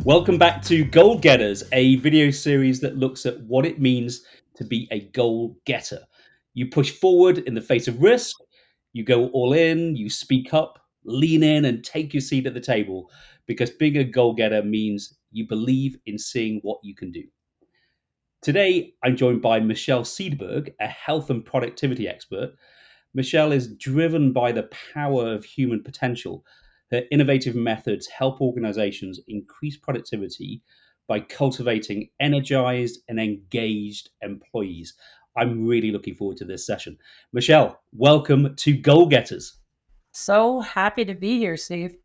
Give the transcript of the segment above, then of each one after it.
Welcome back to Goal Getters, a video series that looks at what it means to be a goal getter. You push forward in the face of risk, you go all in, you speak up, lean in, and take your seat at the table, because being a goal getter means you believe in seeing what you can do. Today, I'm joined by Michelle Cederberg, a health and productivity expert. Michelle is driven by the power of human potential. Her innovative methods help organizations increase productivity by cultivating energized and engaged employees. I'm really looking forward to this session. Michelle, welcome to Goal Getters. So happy to be here, Steve.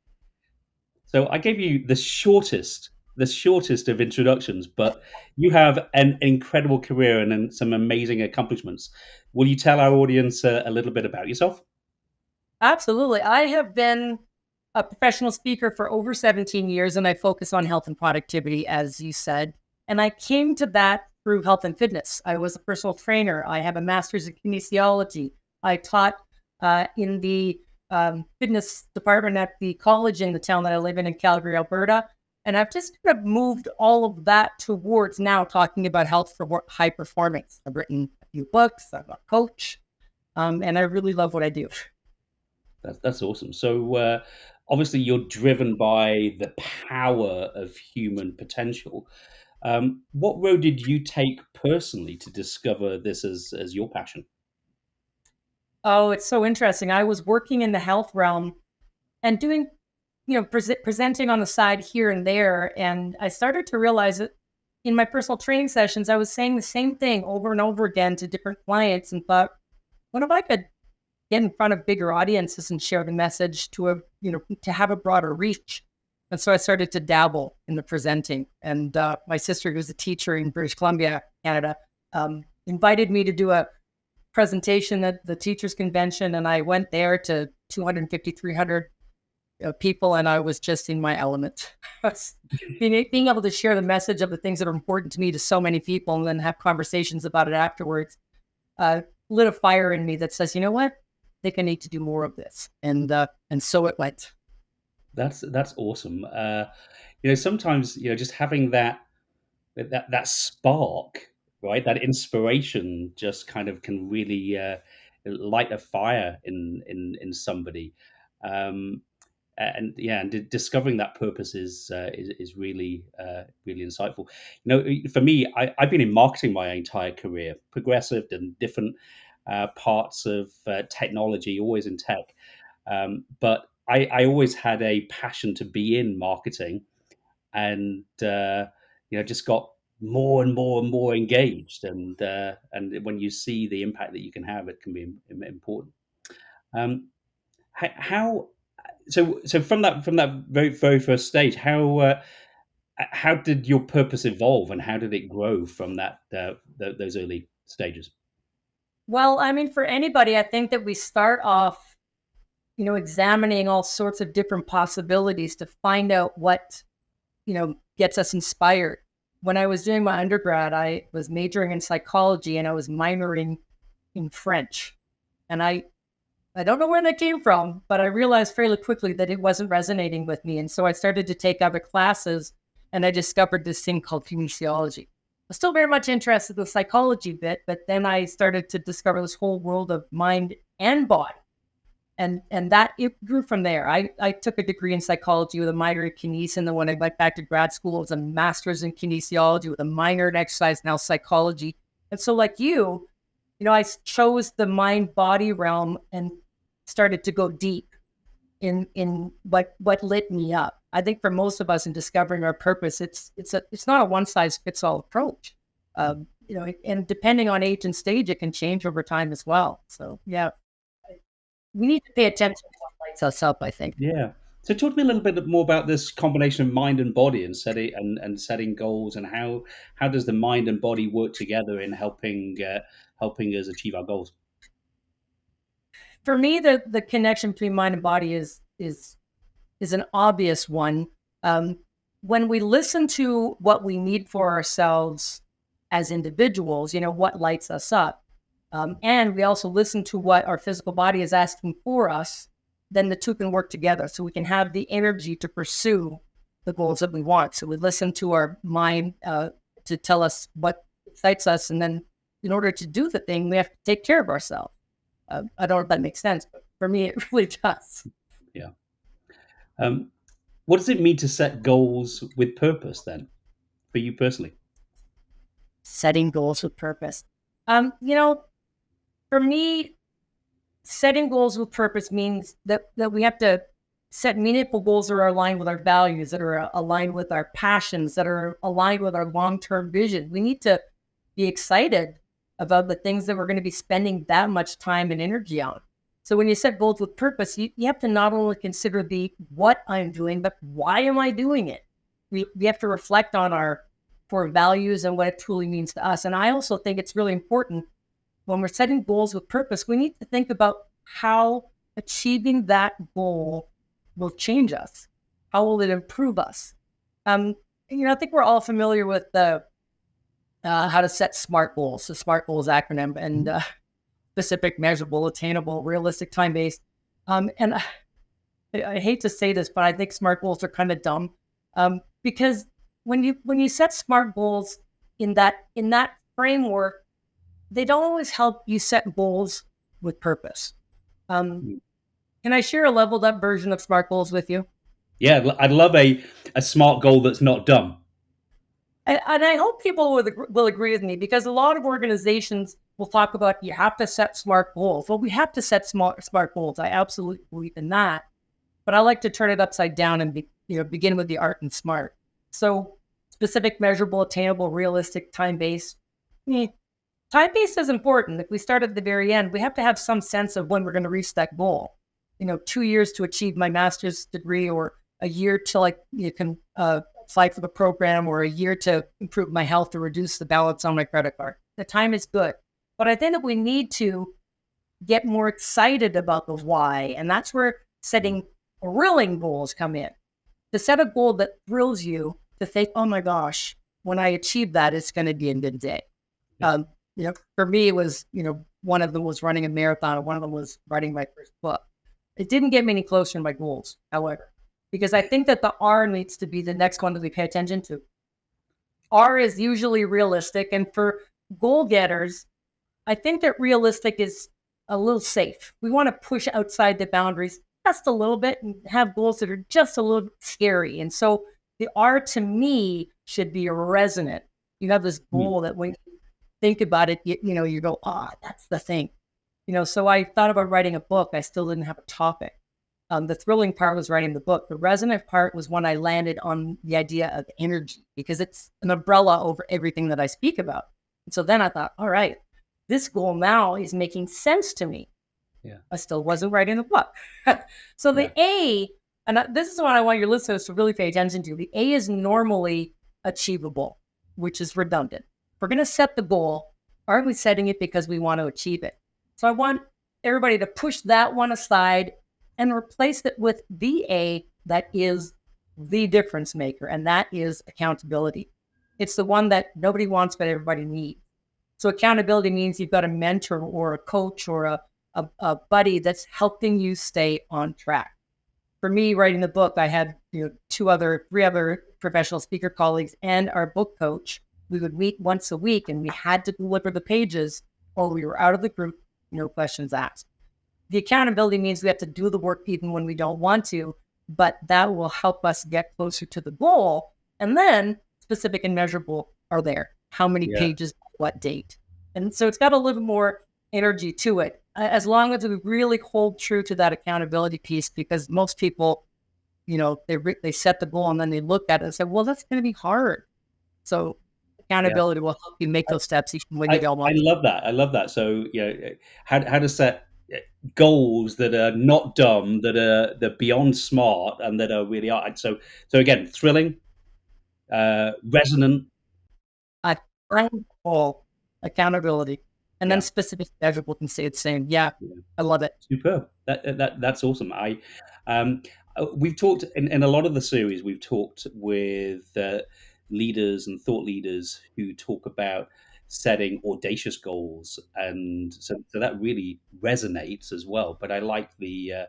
So I gave you the shortest of introductions, but you have an incredible career and some amazing accomplishments. Will you tell our audience a little bit about yourself? Absolutely. I have been a professional speaker for over 17 years, and I focus on health and productivity, as you said. And I came to that through health and fitness. I was a personal trainer. I have a master's in kinesiology. I taught in the fitness department at the college in the town that I live in Calgary, Alberta. And I've just kind of moved all of that towards now talking about health for high performance. I've written a few books. I'm a coach, and I really love what I do. That's awesome. So obviously, you're driven by the power of human potential. What road did you take personally to discover this as your passion? Oh, it's so interesting. I was working in the health realm and doing, presenting on the side here and there. And I started to realize that in my personal training sessions, I was saying the same thing over and over again to different clients and thought, what if I could get in front of bigger audiences and share the message to have a broader reach? And so I started to dabble in the presenting. And my sister, who's a teacher in British Columbia, Canada, invited me to do a presentation at the teachers convention, and I went there to 250, 300 people, and I was just in my element. being able to share the message of the things that are important to me to so many people, and then have conversations about it afterwards, lit a fire in me that says, you know what, I think I need to do more of this, and so it went. That's awesome. Sometimes just having that spark, right? That inspiration just kind of can really light a fire in somebody. Um, and yeah, and discovering that purpose is really really insightful. For me, I've been in marketing my entire career, progressive and different parts of technology, always in tech. But I always had a passion to be in marketing, and just got more and more and more engaged. And when you see the impact that you can have, it can be important. Um, how so from that very first stage, how did your purpose evolve, and how did it grow from those early stages? Well, I mean, for anybody, I think that we start off, examining all sorts of different possibilities to find out what, gets us inspired. When I was doing my undergrad, I was majoring in psychology and I was minoring in French. And I don't know where that came from, but I realized fairly quickly that it wasn't resonating with me. And so I started to take other classes, and I discovered this thing called kinesiology. I'm still very much interested in the psychology bit, but then I started to discover this whole world of mind and body. And that it grew from there. I took a degree in psychology with a minor in kinesiology, and then when I went back to grad school, it was a master's in kinesiology with a minor in exercise, now psychology. And so like I chose the mind body realm and started to go deep in what lit me up. I think for most of us in discovering our purpose, it's not a one size fits all approach. And depending on age and stage, it can change over time as well. So yeah, we need to pay attention to what lights us up, I think. Yeah. So talk to me a little bit more about this combination of mind and body, and setting goals, and how does the mind and body work together in helping us achieve our goals? For me, the connection between mind and body is an obvious one. when we listen to what we need for ourselves as individuals, what lights us up, and we also listen to what our physical body is asking for us, then the two can work together so we can have the energy to pursue the goals that we want. So we listen to our mind to tell us what excites us. And then in order to do the thing, we have to take care of ourselves. I don't know if that makes sense, but for me, it really does. Yeah. What does it mean to set goals with purpose then, for you personally? Setting goals with purpose. Um, you know, for me, setting goals with purpose means that we have to set meaningful goals that are aligned with our values, that are aligned with our passions, that are aligned with our long-term vision. We need to be excited about the things that we're going to be spending that much time and energy on. So when you set goals with purpose, you have to not only consider the what I'm doing, but why am I doing it? We have to reflect on our core values and what it truly means to us. And I also think it's really important when we're setting goals with purpose, we need to think about how achieving that goal will change us. How will it improve us? I think we're all familiar with the how to set SMART goals, the SMART goals acronym, and specific, measurable, attainable, realistic, time based. And I hate to say this, but I think SMART goals are kind of dumb because when you set SMART goals in that framework, they don't always help you set goals with purpose. Mm. Can I share a leveled up version of SMART goals with you? Yeah, I'd love a smart goal that's not dumb. And I hope people will agree with me because a lot of organizations will talk about you have to set SMART goals. Well, we have to set smart goals. I absolutely believe in that. But I like to turn it upside down and begin with the art and smart. So specific, measurable, attainable, realistic, time based. Time based is important. If we start at the very end, we have to have some sense of when we're going to reach that goal. 2 years to achieve my master's degree, or a year till you can apply for the program, or a year to improve my health or reduce the balance on my credit card. The time is good. But I think that we need to get more excited about the why. And that's where setting thrilling goals come in. To set a goal that thrills you, to think, oh my gosh, when I achieve that, it's going to be a good day. Yeah. For me, it was, one of them was running a marathon, and one of them was writing my first book. It didn't get me any closer to my goals, however, because I think that the R needs to be the next one that we pay attention to. R is usually realistic. And for goal getters, I think that realistic is a little safe. We want to push outside the boundaries just a little bit and have goals that are just a little scary. And so the R to me should be resonant. You have this goal that when you think about it, you go, that's the thing. So I thought about writing a book. I still didn't have a topic. The thrilling part was writing the book. The resonant part was when I landed on the idea of energy, because it's an umbrella over everything that I speak about. And so then I thought, all right, this goal now is making sense to me. Yeah. I still wasn't writing the book. So the A, and this is what I want your listeners to really pay attention to. The A is normally achievable, which is redundant. If we're going to set the goal, aren't we setting it because we want to achieve it? So I want everybody to push that one aside and replace it with the A that is the difference maker, and that is accountability. It's the one that nobody wants, but everybody needs. So accountability means you've got a mentor or a coach or a buddy that's helping you stay on track. For me, writing the book, I had three other professional speaker colleagues and our book coach. We would meet once a week, and we had to deliver the pages, or we were out of the group, no questions asked. The accountability means we have to do the work even when we don't want to, but that will help us get closer to the goal. And then specific and measurable are there. How many pages, what date? And so it's got a little more energy to it, as long as we really hold true to that accountability piece, because most people, they set the goal and then they look at it and say, well, that's going to be hard. So accountability will help you make those steps even when you don't want I love that. I love that. So, how to set goals that are not dumb, that are beyond smart, and that are really art. So again, thrilling, resonant. I goal, accountability, and then specific measurable can say it's saying, I love it. Superb. That's awesome. we've talked in a lot of the series. We've talked with leaders and thought leaders who talk about setting audacious goals, and so that really resonates as well. But I like the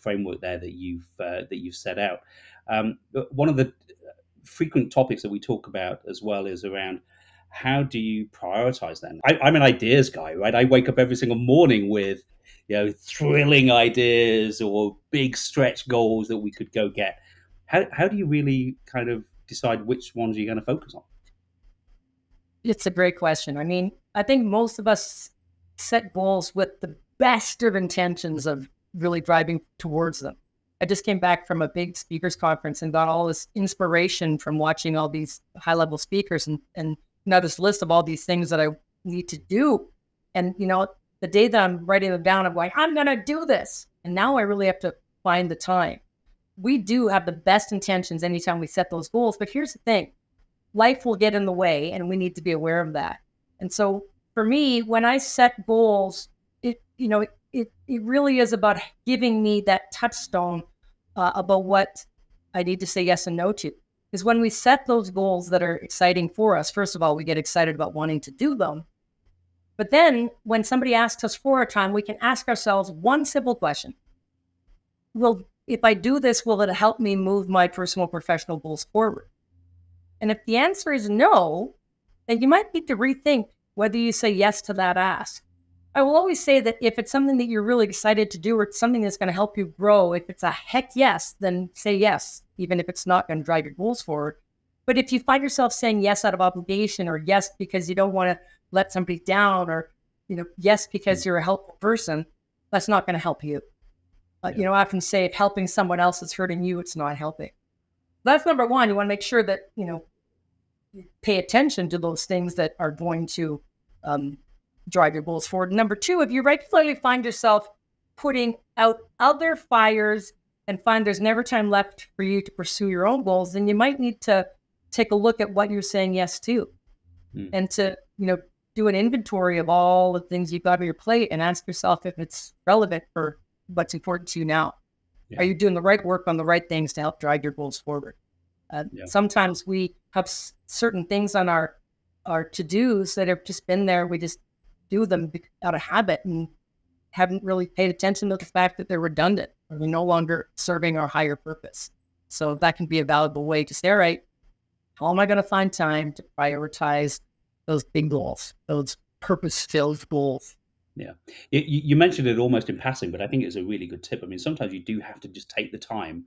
framework there that you've set out. But one of the frequent topics that we talk about as well is around how do you prioritize then? I'm an ideas guy, right? I wake up every single morning with thrilling ideas or big stretch goals that we could go get. How do you really kind of decide which ones you're going to focus on? It's a great question. I mean, I think most of us set goals with the best of intentions of really driving towards them. I just came back from a big speakers conference and got all this inspiration from watching all these high level speakers and now this list of all these things that I need to do. And, the day that I'm writing them down, I'm going, I'm going to do this. And now I really have to find the time. We do have the best intentions anytime we set those goals. But here's the thing, life will get in the way and we need to be aware of that. And so for me, when I set goals, it really is about giving me that touchstone about what I need to say yes and no to. Because when we set those goals that are exciting for us, first of all, we get excited about wanting to do them. But then when somebody asks us for a time, we can ask ourselves one simple question. If I do this, will it help me move my personal professional goals forward? And if the answer is no, then you might need to rethink whether you say yes to that ask. I will always say that if it's something that you're really excited to do or it's something that's going to help you grow, if it's a heck yes, then say yes, even if it's not going to drive your goals forward. But if you find yourself saying yes out of obligation or yes because you don't want to let somebody down or, yes because you're a helpful person, that's not going to help you. I often say if helping someone else is hurting you, it's not helping. That's number one. You want to make sure that, you pay attention to those things that are going to drive your goals forward. Number two, if you regularly find yourself putting out other fires and find there's never time left for you to pursue your own goals, then you might need to take a look at what you're saying yes to and to, do an inventory of all the things you've got on your plate and ask yourself if it's relevant for what's important to you now. Yeah. Are you doing the right work on the right things to help drive your goals forward? Sometimes we have certain things on our to-dos that have just been there. We just do them out of habit and haven't really paid attention to the fact that they're redundant or they're no longer serving our higher purpose. So that can be a valuable way to say, all right, how am I going to find time to prioritize those big goals, those purpose-filled goals? Yeah. You mentioned it almost in passing, but I think it's a really good tip. I mean, sometimes you do have to just take the time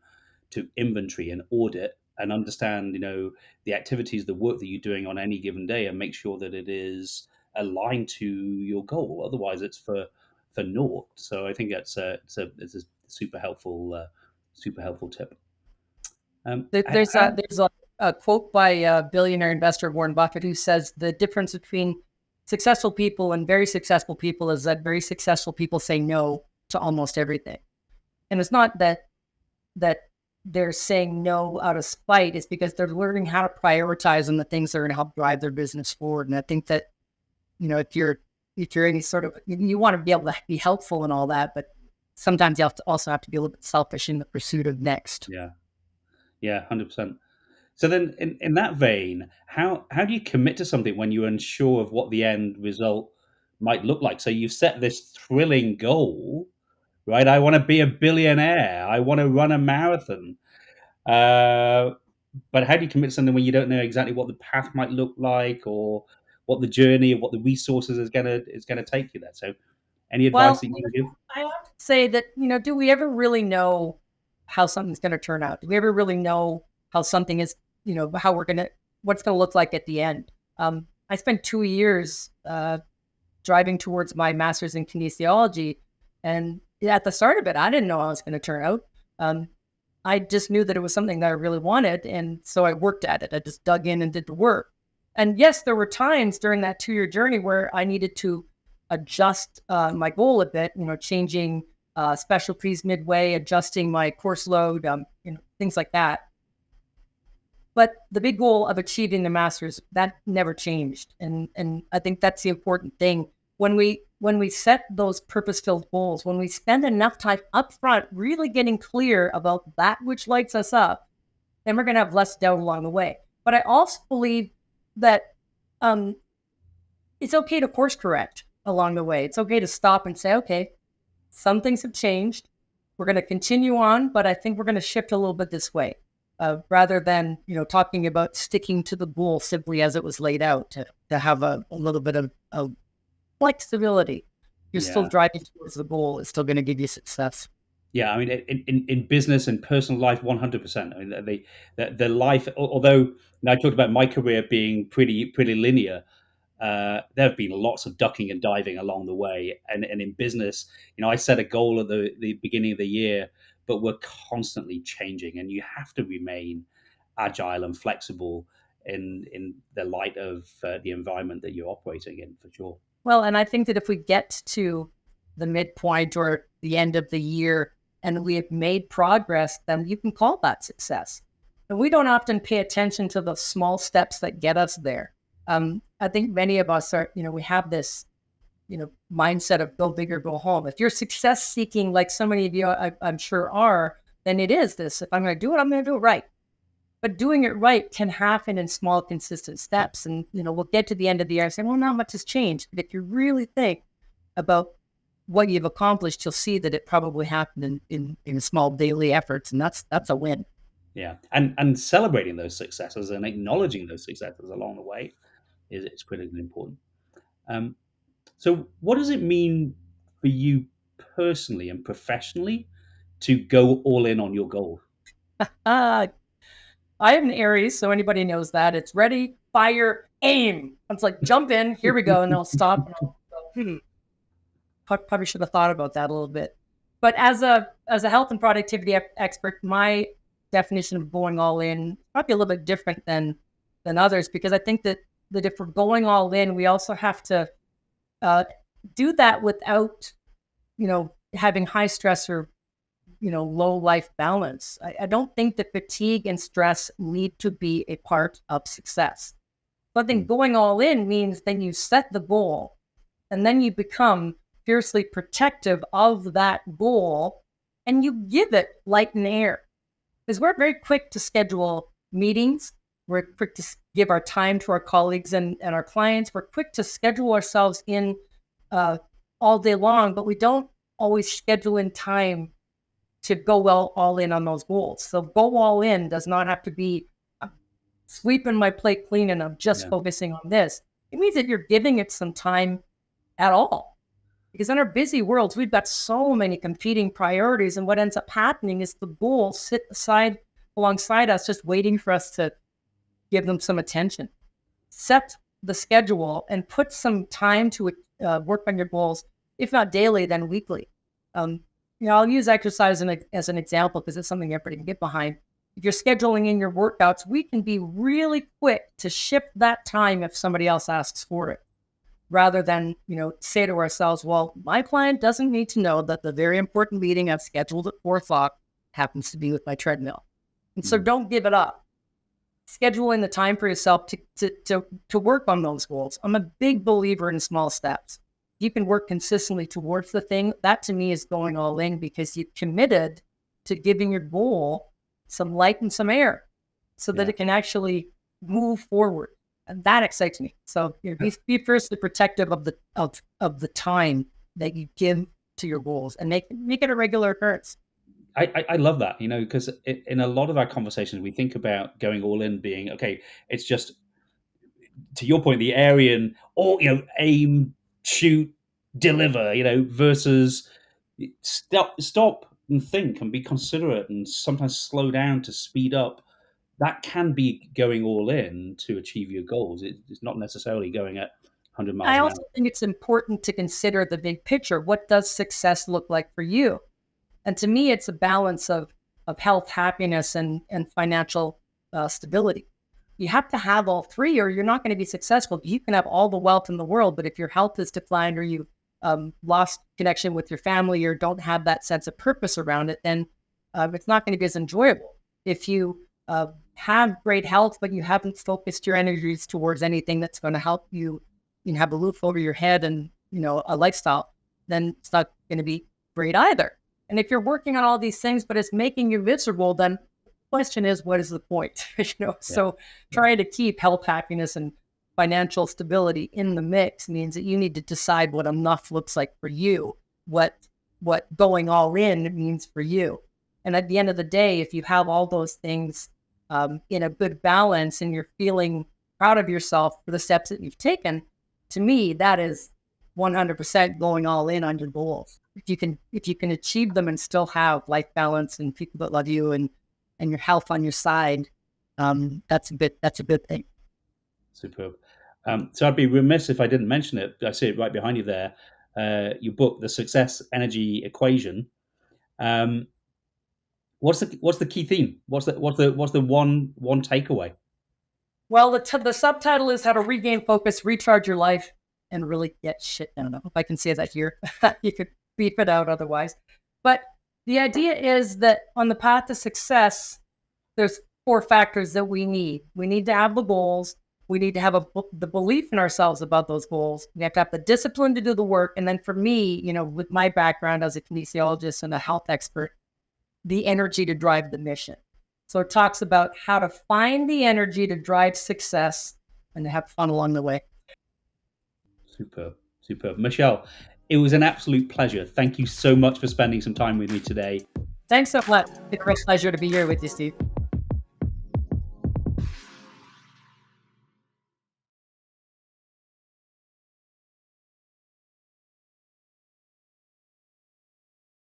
to inventory and audit and understand, the activities, the work that you're doing on any given day and make sure that it is aligned to your goal. Otherwise it's for naught. So I think it's a super helpful tip. There's a quote by billionaire investor Warren Buffett who says the difference between successful people and very successful people is that very successful people say no to almost everything. And it's not that they're saying no out of spite. It's because they're learning how to prioritize on the things that are going to help drive their business forward. And I think that, if you're any sort of, you want to be able to be helpful and all that, but sometimes you have to be a little bit selfish in the pursuit of next. Yeah. 100%. So then in that vein, how do you commit to something when you're unsure of what the end result might look like? So you set this thrilling goal, right? I want to be a billionaire. I want to run a marathon. But how do you commit to something when you don't know exactly what the path might look like or what the journey or what the resources is gonna take you there? So any advice that you can give? I have to say that, do we ever really know how something's going to turn out? Do we ever really know how something is, what's going to look like at the end? I spent 2 years driving towards my master's in kinesiology. And at the start of it, I didn't know how it was going to turn out. I just knew that it was something that I really wanted. And so I worked at it. I just dug in and did the work. And yes, there were times during that 2-year journey where I needed to adjust my goal a bit, changing specialties midway, adjusting my course load, things like that. But the big goal of achieving the master's, that never changed. And I think that's the important thing. When we when we set those purpose-filled goals, when we spend enough time up front really getting clear about that which lights us up, then we're going to have less doubt along the way. But I also believe that it's okay to course correct along the way. It's okay to stop and say, okay, some things have changed. We're going to continue on, but I think we're going to shift a little bit this way, rather than talking about sticking to the goal simply as it was laid out to have a little bit of flexibility. You're still Yeah. driving towards the goal. It's still going to give you success. Yeah, I mean, in business and personal life, 100%. I mean, the life. Although I talked about my career being pretty linear, there have been lots of ducking and diving along the way. And in business, I set a goal at the beginning of the year, but we're constantly changing, and you have to remain agile and flexible in the light of the environment that you're operating in, for sure. Well, and I think that if we get to the midpoint or the end of the year and we have made progress, then you can call that success. And we don't often pay attention to the small steps that get us there. I think many of us are, we have this, mindset of go big or go home. If you're success seeking, like so many of you, I'm sure are, then it is this. If I'm going to do it, I'm going to do it right. But doing it right can happen in small, consistent steps. And, we'll get to the end of the year and say, well, not much has changed. But if you really think about what you've accomplished, you'll see that it probably happened in small daily efforts. And that's a win. Yeah, and celebrating those successes and acknowledging those successes along the way is critically important. Um, so, what does it mean for you personally and professionally to go all in on your goal? Uh, I have an Aries, so anybody knows that. It's ready, fire, aim. It's like, jump in, here we go. And I'll stop and I'll go, probably should have thought about that a little bit. But as a health and productivity expert, my definition of going all in probably a little bit different than others, because I think that if we're going all in, we also have to do that without having high stress or low life balance. I don't think that fatigue and stress need to be a part of success. But I think going all in means then you set the goal and then you become fiercely protective of that goal and you give it light and air. Because we're very quick to schedule meetings. We're quick to give our time to our colleagues and our clients. We're quick to schedule ourselves in all day long, but we don't always schedule in time to go all in on those goals. So go all in does not have to be sweeping my plate clean and I'm just Yeah, focusing on this. It means that you're giving it some time at all. Because in our busy worlds, we've got so many competing priorities. And what ends up happening is the goals sit aside alongside us, just waiting for us to give them some attention. Set the schedule and put some time to work on your goals, if not daily, then weekly. I'll use exercise as an example because it's something everybody can get behind. If you're scheduling in your workouts, we can be really quick to shift that time if somebody else asks for it, rather than, say to ourselves, well, my client doesn't need to know that the very important meeting I've scheduled at 4 o'clock happens to be with my treadmill. And so don't give it up. Schedule in the time for yourself to work on those goals. I'm a big believer in small steps. You can work consistently towards the thing. That to me is going all in because you've committed to giving your goal some light and some air so that yeah. it can actually move forward. And that excites me. So be fiercely protective of the time that you give to your goals and make it a regular occurrence. I love that, because in a lot of our conversations, we think about going all in being, okay, it's just, to your point, the Aryan, or, aim, shoot, deliver, versus stop and think and be considerate and sometimes slow down to speed up. That can be going all in to achieve your goals. It's not necessarily going at 100 miles I an also hour. think it's important to consider the big picture. What does success look like for you? And to me, it's a balance of health, happiness, and financial stability. You have to have all three, or you're not going to be successful. You can have all the wealth in the world, but if your health is declined, or you lost connection with your family, or don't have that sense of purpose around it, then it's not going to be as enjoyable. If you have great health, but you haven't focused your energies towards anything that's going to help you, have a roof over your head and a lifestyle, then it's not going to be great either. And if you're working on all these things, but it's making you miserable, then the question is, what is the point? Yeah. So trying to keep health, happiness, and financial stability in the mix means that you need to decide what enough looks like for you, what going all in means for you. And at the end of the day, if you have all those things in a good balance and you're feeling proud of yourself for the steps that you've taken, to me, that is 100% going all in on your goals. If you can achieve them and still have life balance and people that love you and your health on your side, that's a good thing. Superb. So I'd be remiss if I didn't mention it. I see it right behind you there. Your book, The Success Energy Equation. Um, what's the key theme? What's the one takeaway? Well, the subtitle is How to Regain Focus, Recharge Your Life, and Really Get Shit Done. I hope I can say that here. You could beep it out otherwise. But the idea is that on the path to success, there's four factors that we need. We need to have the goals. We need to have the belief in ourselves about those goals. We have to have the discipline to do the work. And then for me, with my background as a kinesiologist and a health expert, the energy to drive the mission. So it talks about how to find the energy to drive success and to have fun along the way. Superb, superb. Michelle, it was an absolute pleasure. Thank you so much for spending some time with me today. Thanks so much. It's a great pleasure to be here with you, Steve.